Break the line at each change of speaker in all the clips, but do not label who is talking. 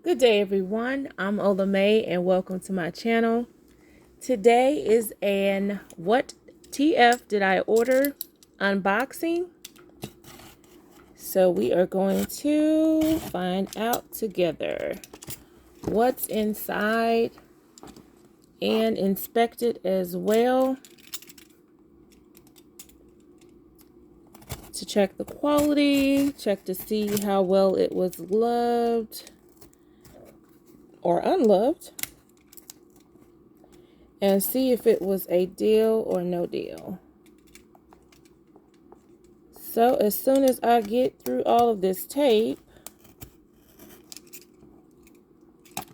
Good day, everyone. I'm OlaMaye, and welcome to my channel. Today is an What TF Did I Order unboxing. So we are going to find out together what's inside and inspect it as well to check the quality, check to see how well it was loved or unloved, and see if it was a deal or no deal. So as soon as I get through all of this tape,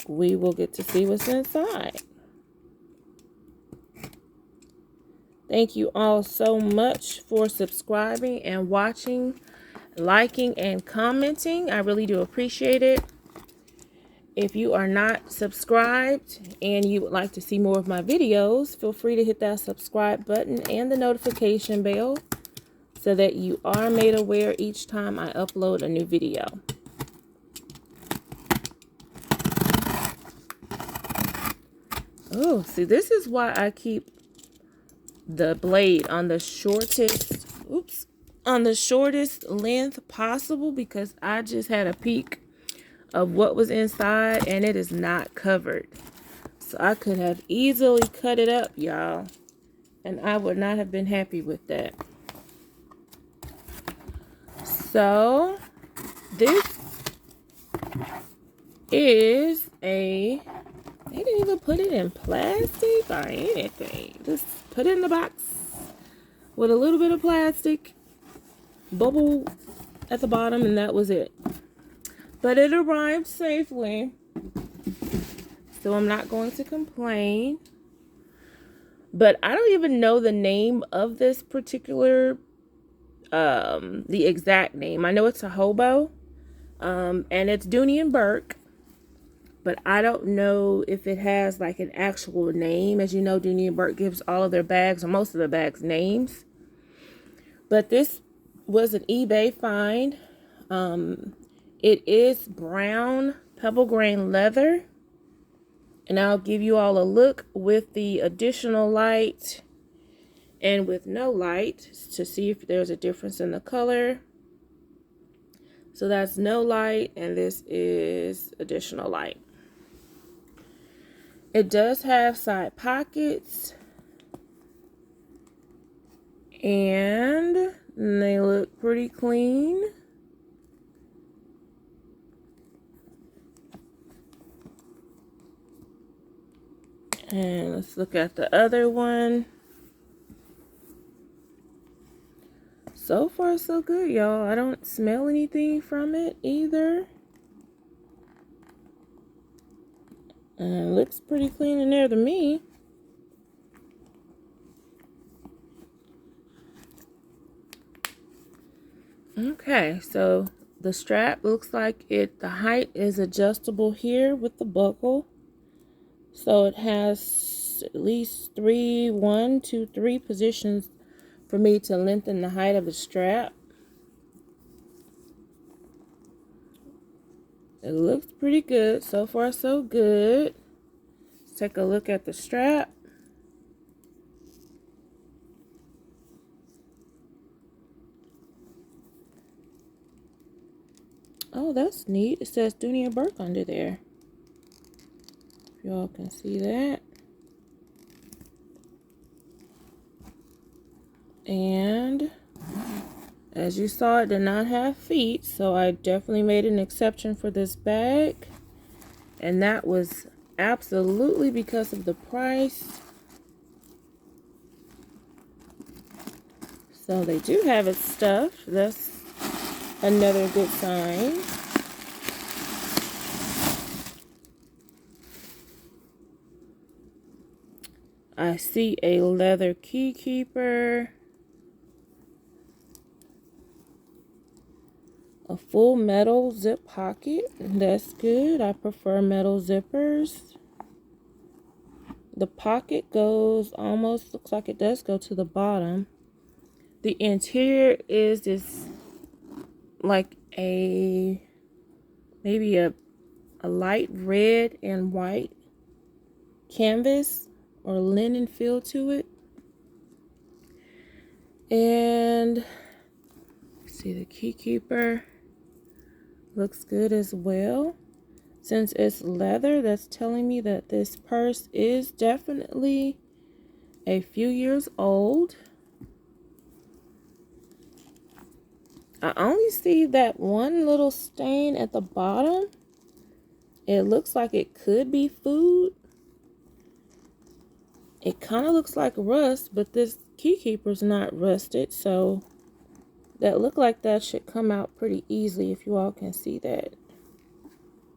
we will get to see what's inside. Thank you all so much for subscribing and watching, liking and commenting. I really do appreciate it. If you are not subscribed and you would like to see more of my videos, feel free to hit that subscribe button and the notification bell so that you are made aware each time I upload a new video. Oh, see, this is why I keep the blade on the shortest, on the shortest length possible, because I just had a peek of what was inside and it is not covered. So I could have easily cut it up, y'all, and I would not have been happy with that. So this is they didn't even put it in plastic or anything. Just put it in the box with a little bit of plastic, bubble at the bottom, and that was it. But it arrived safely, so I'm not going to complain. But I don't even know the name of this particular, the exact name. I know it's a hobo, and it's Dooney and Bourke. But I don't know if it has like an actual name. As you know, Dooney and Bourke gives all of their bags, or most of their bags, names. But this was an eBay find. It is brown pebble grain leather. And I'll give you all a look with the additional light and with no light to see if there's a difference in the color. So that's no light, and this is additional light. It does have side pockets, and they look pretty clean. And let's look at the other one. So far, so good, y'all. I don't smell anything from it either. Looks pretty clean in there to me. Okay, so the strap looks like the height is adjustable here with the buckle. So it has at least 1, 2, 3 positions for me to lengthen the height of the strap. It looks pretty good. So far, so good. Let's take a look at the strap. Oh, that's neat. It says Dooney and Bourke under there. If y'all can see that. And as you saw, it did not have feet, so I definitely made an exception for this bag. And that was absolutely because of the price. So they do have it stuffed. That's another good sign. I see a leather key keeper, a full metal zip pocket. That's good. I prefer metal zippers. The pocket goes almost, looks like it does go to the bottom. The interior is this like maybe a a light red and white canvas or linen feel to it. And see, the key keeper looks good as well. Since it's leather, that's telling me that this purse is definitely a few years old. I only see that one little stain at the bottom. It looks like it could be food. It kind of looks like rust, but this key keeper's not rusted, so that look like that should come out pretty easily, if you all can see that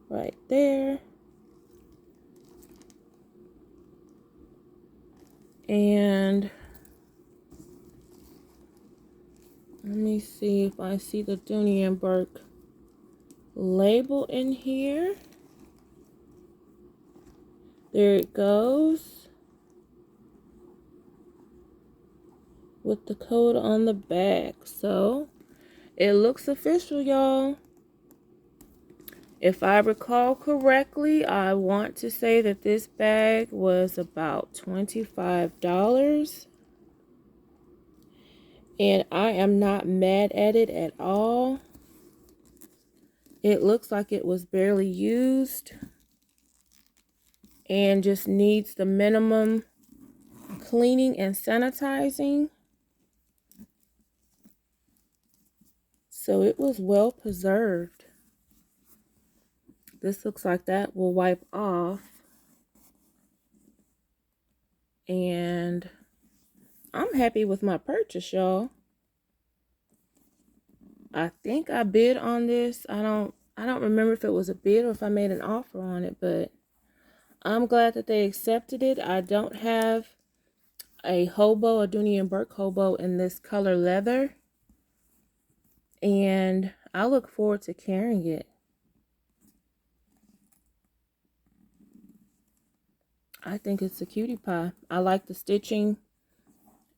right there. And let me see if I see the Dooney and Bourke label in here. There it goes, with the code on the back. So it looks official, y'all. If I recall correctly, I want to say that this bag was about $25. And I am not mad at it at all. It looks like it was barely used and just needs the minimum cleaning and sanitizing. So it was well preserved. This looks like that will wipe off. And I'm happy with my purchase, y'all. I think I bid on this. I don't remember if it was a bid or if I made an offer on it, but I'm glad that they accepted it. I don't have a hobo, a Dooney and Bourke hobo in this color leather, and I look forward to carrying it. I think it's a cutie pie. I like the stitching,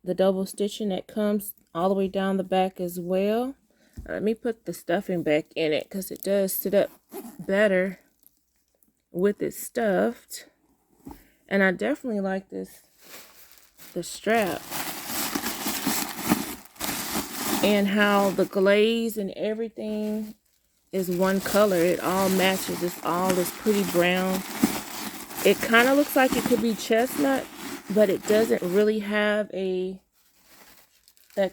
the double stitching that comes all the way down the back as well. Let me put the stuffing back in it because it does sit up better with it stuffed. And I definitely like this, the strap, and how the glaze and everything is one color. It all matches. It's all this pretty brown. It kind of looks like it could be chestnut, but it doesn't really have that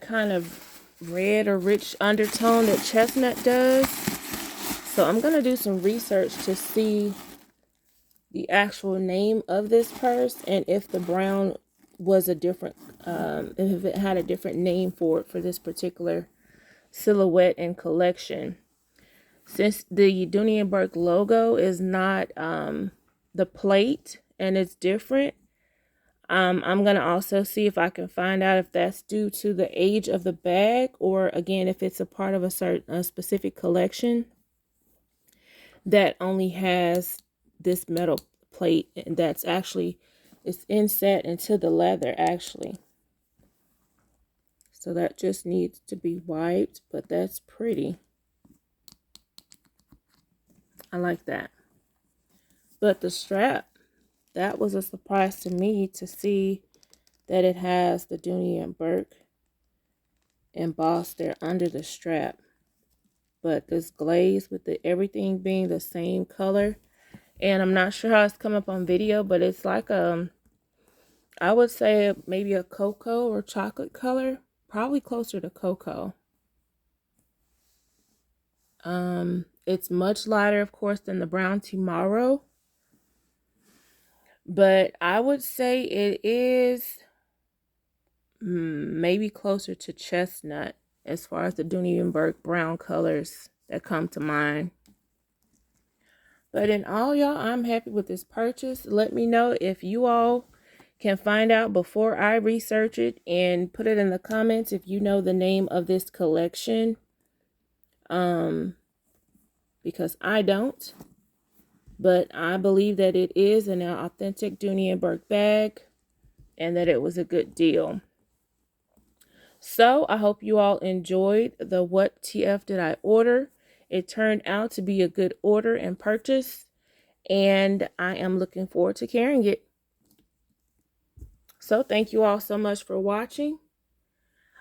kind of red or rich undertone that chestnut does. So I'm going to do some research to see the actual name of this purse and if the brown was a different, if it had a different name for it for this particular silhouette and collection. Since the Dooney and Bourke logo is not the plate and it's different, I'm going to also see if I can find out if that's due to the age of the bag, or again, if it's a part of a specific collection that only has this metal plate and that's actually, it's inset into the leather actually. So that just needs to be wiped, but that's pretty. I like that. But the strap, that was a surprise to me to see that it has the Dooney and Bourke embossed there under the strap. But this glaze with everything being the same color, and I'm not sure how it's come up on video, but it's like I would say maybe a cocoa or chocolate color, probably closer to cocoa. It's much lighter, of course, than the brown Tomorrow. But I would say it is maybe closer to chestnut as far as the Dooney and Bourke brown colors that come to mind. But in all, y'all, I'm happy with this purchase. Let me know if you all can find out before I research it, and put it in the comments if you know the name of this collection. Because I don't. But I believe that it is an authentic Dooney and Bourke bag and that it was a good deal. So I hope you all enjoyed the What TF Did I Order. It turned out to be a good order and purchase. and I am looking forward to carrying it. So thank you all so much for watching.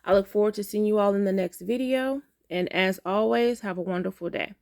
I look forward to seeing you all in the next video. And as always, have a wonderful day.